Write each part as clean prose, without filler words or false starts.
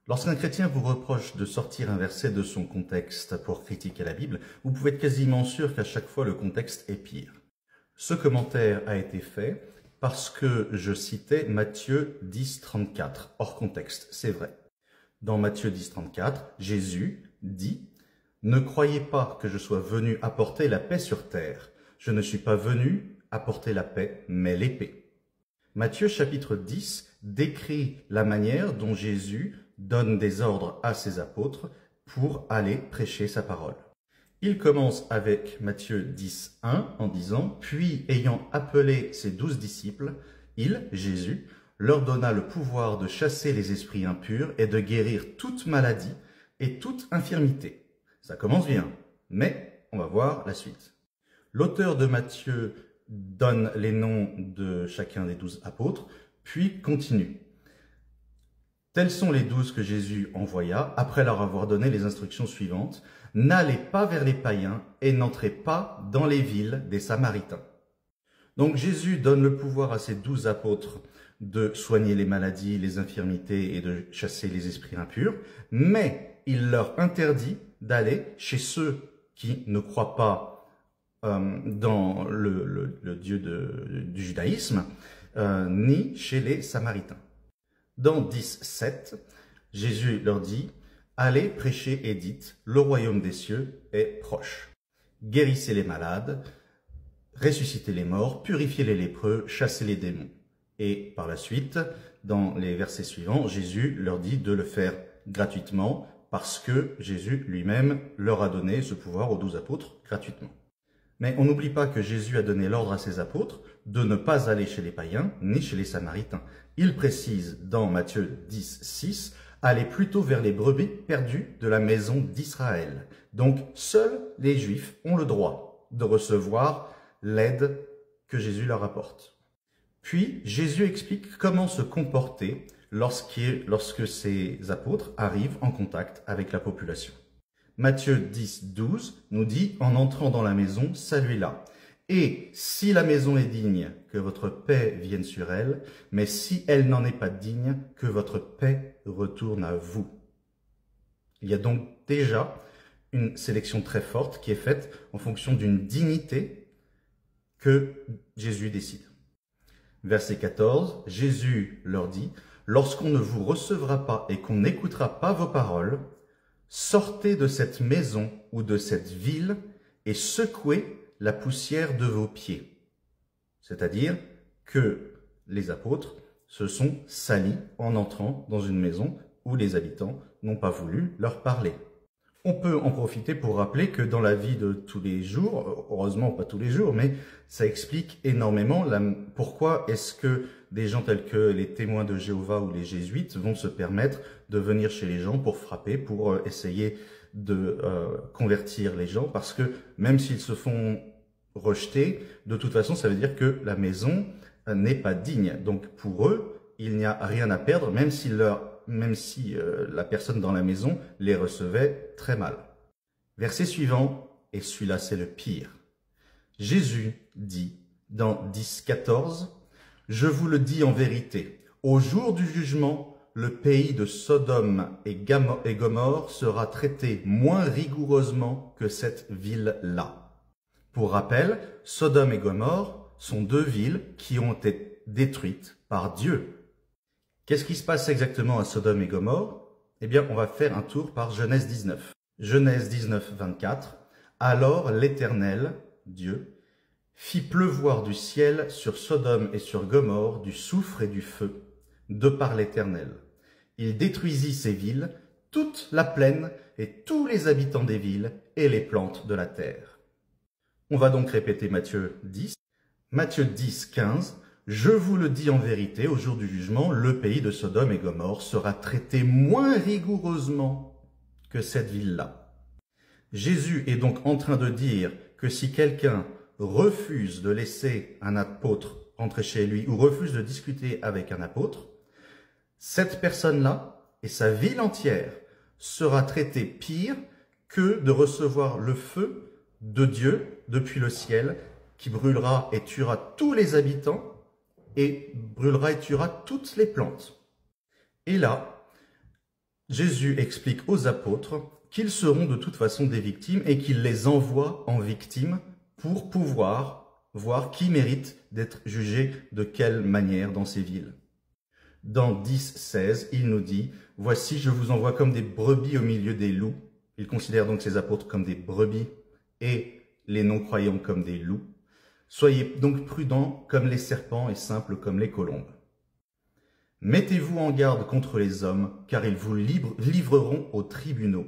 Lorsqu'un chrétien vous reproche de sortir un verset de son contexte pour critiquer la Bible, vous pouvez être quasiment sûr qu'à chaque fois le contexte est pire. Ce commentaire a été fait parce que je citais Matthieu 10, 34, hors contexte, c'est vrai. Dans Matthieu 10, 34, Jésus dit « Ne croyez pas que je sois venu apporter la paix sur terre. Je ne suis pas venu apporter la paix, mais l'épée. » Matthieu chapitre 10 décrit la manière dont Jésus donne des ordres à ses apôtres pour aller prêcher sa parole. Il commence avec Matthieu 10, 1 en disant « Puis, ayant appelé ses 12 disciples, il, Jésus, leur donna le pouvoir de chasser les esprits impurs et de guérir toute maladie et toute infirmité. » Ça commence bien, mais on va voir la suite. L'auteur de Matthieu donne les noms de chacun des 12 apôtres, puis continue. Tels sont les 12 que Jésus envoya, après leur avoir donné les instructions suivantes. « N'allez pas vers les païens et n'entrez pas dans les villes des Samaritains. » Donc Jésus donne le pouvoir à ses 12 apôtres de soigner les maladies, les infirmités et de chasser les esprits impurs, mais il leur interdit d'aller chez ceux qui ne croient pas dans le Dieu du judaïsme, ni chez les Samaritains. Dans 10.7, Jésus leur dit « Allez prêcher et dites, le royaume des cieux est proche. Guérissez les malades, ressuscitez les morts, purifiez les lépreux, chassez les démons. » Et par la suite, dans les versets suivants, Jésus leur dit de le faire gratuitement parce que Jésus lui-même leur a donné ce pouvoir aux 12 apôtres gratuitement. Mais on n'oublie pas que Jésus a donné l'ordre à ses apôtres de ne pas aller chez les païens ni chez les Samaritains. Il précise dans Matthieu 10, 6, « Allez plutôt vers les brebis perdues de la maison d'Israël. » Donc, seuls les Juifs ont le droit de recevoir l'aide que Jésus leur apporte. Puis, Jésus explique comment se comporter lorsque ces apôtres arrivent en contact avec la population. Matthieu 10, 12 nous dit « En entrant dans la maison, saluez-la. Et si la maison est digne, que votre paix vienne sur elle, mais si elle n'en est pas digne, que votre paix retourne à vous. » Il y a donc déjà une sélection très forte qui est faite en fonction d'une dignité que Jésus décide. Verset 14, Jésus leur dit « Lorsqu'on ne vous recevra pas et qu'on n'écoutera pas vos paroles, sortez de cette maison ou de cette ville et secouez la poussière de vos pieds. » C'est-à-dire que les apôtres se sont salis en entrant dans une maison où les habitants n'ont pas voulu leur parler. On peut en profiter pour rappeler que dans la vie de tous les jours, heureusement pas tous les jours, mais ça explique énormément pourquoi est-ce que des gens tels que les témoins de Jéhovah ou les jésuites vont se permettre de venir chez les gens pour frapper, pour essayer de convertir les gens, parce que même s'ils se font rejeter, de toute façon ça veut dire que la maison n'est pas digne. Donc pour eux, il n'y a rien à perdre, même si la personne dans la maison les recevait très mal. Verset suivant, et celui-là c'est le pire. Jésus dit dans 10.14, « Je vous le dis en vérité, au jour du jugement, le pays de Sodome et Gomorrhe sera traité moins rigoureusement que cette ville-là. » Pour rappel, Sodome et Gomorrhe sont deux villes qui ont été détruites par Dieu. Qu'est-ce qui se passe exactement à Sodome et Gomorrhe? Eh bien, on va faire un tour par Genèse 19. Genèse 19, 24. « Alors l'Éternel, Dieu, fit pleuvoir du ciel sur Sodome et sur Gomorrhe du soufre et du feu, de par l'Éternel. Il détruisit ces villes, toute la plaine et tous les habitants des villes et les plantes de la terre. » On va donc répéter Matthieu 10. Matthieu 10, 15. « Je vous le dis en vérité, au jour du jugement, le pays de Sodome et Gomorrhe sera traité moins rigoureusement que cette ville-là. » Jésus est donc en train de dire que si quelqu'un refuse de laisser un apôtre rentrer chez lui ou refuse de discuter avec un apôtre, cette personne-là et sa ville entière sera traitée pire que de recevoir le feu de Dieu depuis le ciel qui brûlera et tuera tous les habitants et brûlera et tuera toutes les plantes. Et là, Jésus explique aux apôtres qu'ils seront de toute façon des victimes et qu'il les envoie en victime pour pouvoir voir qui mérite d'être jugé de quelle manière dans ces villes. Dans 10:16, il nous dit « Voici, je vous envoie comme des brebis au milieu des loups ». Il considère donc ses apôtres comme des brebis et les non-croyants comme des loups. Soyez donc prudents comme les serpents et simples comme les colombes. Mettez-vous en garde contre les hommes, car ils vous livreront aux tribunaux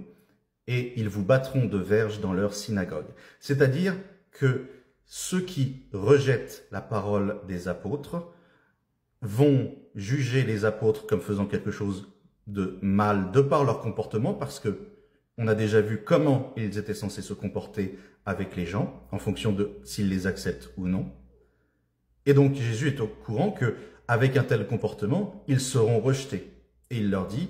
et ils vous battront de verges dans leurs synagogues. C'est-à-dire que ceux qui rejettent la parole des apôtres vont juger les apôtres comme faisant quelque chose de mal de par leur comportement, parce que on a déjà vu comment ils étaient censés se comporter avec les gens, en fonction de s'ils les acceptent ou non. Et donc Jésus est au courant que, avec un tel comportement, ils seront rejetés. Et il leur dit,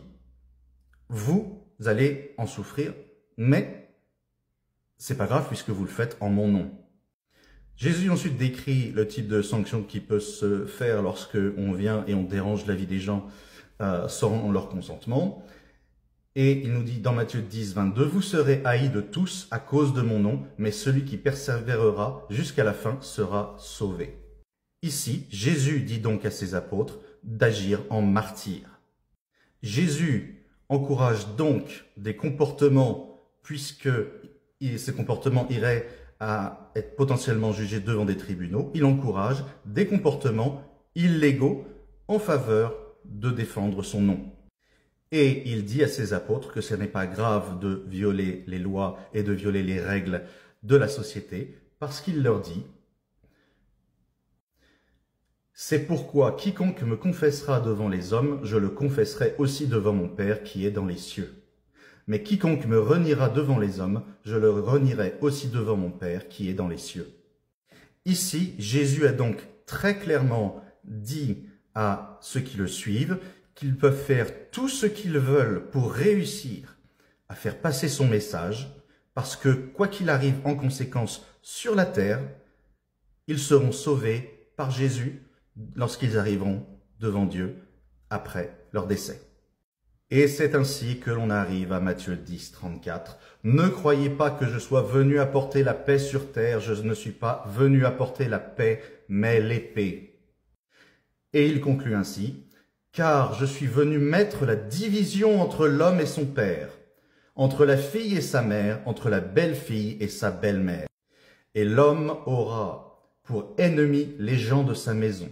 vous allez en souffrir, mais c'est pas grave puisque vous le faites en mon nom. Jésus ensuite décrit le type de sanction qui peut se faire lorsque on vient et on dérange la vie des gens sans leur consentement. Et il nous dit dans Matthieu 10:22, vous serez haïs de tous à cause de mon nom, mais celui qui persévérera jusqu'à la fin sera sauvé. Ici, Jésus dit donc à ses apôtres d'agir en martyr. Jésus encourage donc des comportements, puisque ces comportements iraient à être potentiellement jugés devant des tribunaux. Il encourage des comportements illégaux en faveur de défendre son nom. Et il dit à ses apôtres que ce n'est pas grave de violer les lois et de violer les règles de la société, parce qu'il leur dit « C'est pourquoi quiconque me confessera devant les hommes, je le confesserai aussi devant mon Père qui est dans les cieux. Mais quiconque me reniera devant les hommes, je le renierai aussi devant mon Père qui est dans les cieux. » Ici, Jésus a donc très clairement dit à ceux qui le suivent qu'ils peuvent faire tout ce qu'ils veulent pour réussir à faire passer son message, parce que quoi qu'il arrive en conséquence sur la terre, ils seront sauvés par Jésus lorsqu'ils arriveront devant Dieu après leur décès. Et c'est ainsi que l'on arrive à Matthieu 10:34. Ne croyez pas que je sois venu apporter la paix sur terre, je ne suis pas venu apporter la paix, mais l'épée. Et il conclut ainsi, car je suis venu mettre la division entre l'homme et son père, entre la fille et sa mère, entre la belle-fille et sa belle-mère. Et l'homme aura pour ennemi les gens de sa maison.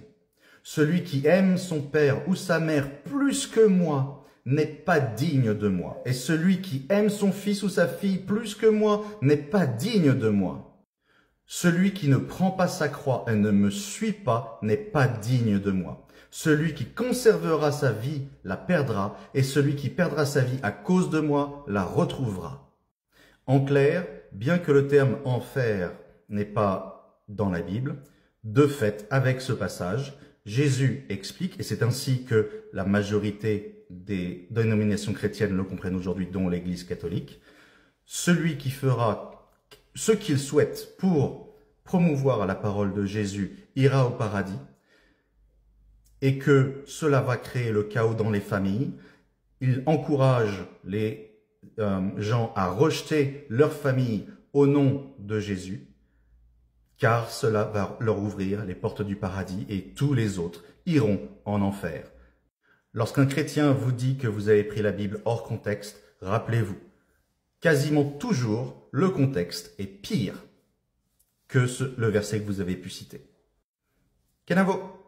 Celui qui aime son père ou sa mère plus que moi n'est pas digne de moi. Et celui qui aime son fils ou sa fille plus que moi n'est pas digne de moi. Celui qui ne prend pas sa croix et ne me suit pas n'est pas digne de moi. Celui qui conservera sa vie la perdra, et celui qui perdra sa vie à cause de moi la retrouvera. En clair, bien que le terme enfer n'est pas dans la Bible, de fait, avec ce passage, Jésus explique, et c'est ainsi que la majorité des dénominations chrétiennes le comprennent aujourd'hui, dont l'Église catholique, celui qui fera ce qu'il souhaite pour promouvoir la parole de Jésus ira au paradis, et que cela va créer le chaos dans les familles. Il encourage les gens à rejeter leur famille au nom de Jésus, car cela va leur ouvrir les portes du paradis et tous les autres iront en enfer. Lorsqu'un chrétien vous dit que vous avez pris la Bible hors contexte, rappelez-vous, quasiment toujours le contexte est pire que le verset que vous avez pu citer. Kenavo!